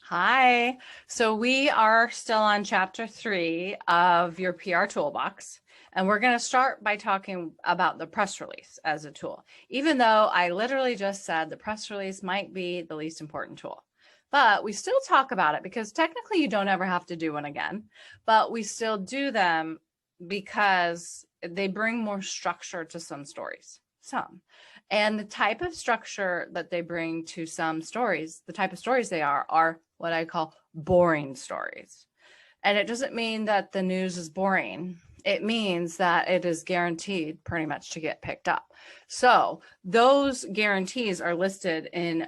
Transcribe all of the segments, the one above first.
Hi. So we are still on chapter 3 of your PR toolbox, and we're going to start by talking about the press release as a tool, even though I literally just said the press release might be the least important tool. But we still talk about it because technically you don't ever have to do one again, but we still do them because they bring more structure to some stories. And the type of structure that they bring to some stories, the type of stories they are what I call boring stories. And it doesn't mean that the news is boring. It means that it is guaranteed pretty much to get picked up. So those guarantees are listed in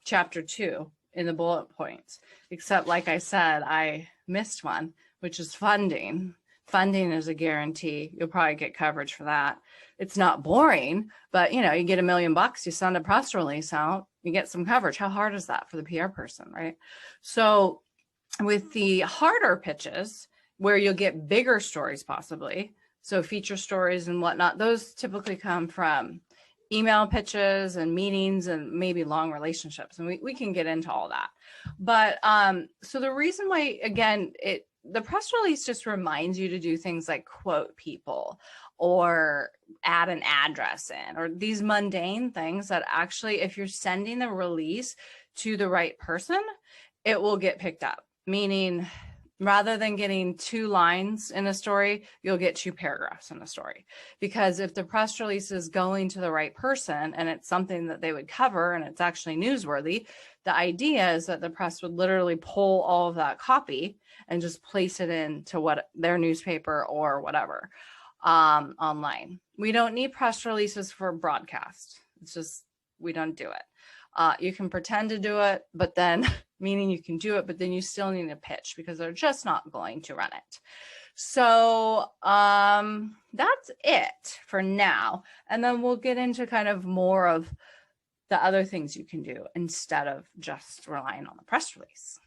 chapter 2 in the bullet points, except like I said, I missed one, which is funding. Funding is a guarantee. You'll probably get coverage for that. It's not boring, but you get $1 million, you send a press release out, you get some coverage. How hard is that for the PR person, right? So with the harder pitches, where you'll get bigger stories possibly, so feature stories and whatnot, those typically come from email pitches and meetings and maybe long relationships. And we can get into all that. But so the reason why, again, the press release just reminds you to do things like quote people or add an address in, or these mundane things that actually, if you're sending the release to the right person, it will get picked up. Meaning, rather than getting 2 lines in a story, you'll get 2 paragraphs in a story. Because if the press release is going to the right person and it's something that they would cover and it's actually newsworthy, the idea is that the press would literally pull all of that copy and just place it into their newspaper or whatever online. We don't need press releases for broadcast. It's just, we don't do it. You can pretend to do it, but then meaning you can do it, but then you still need a pitch because they're just not going to run it. So that's it for now. And then we'll get into kind of more of the other things you can do instead of just relying on the press release.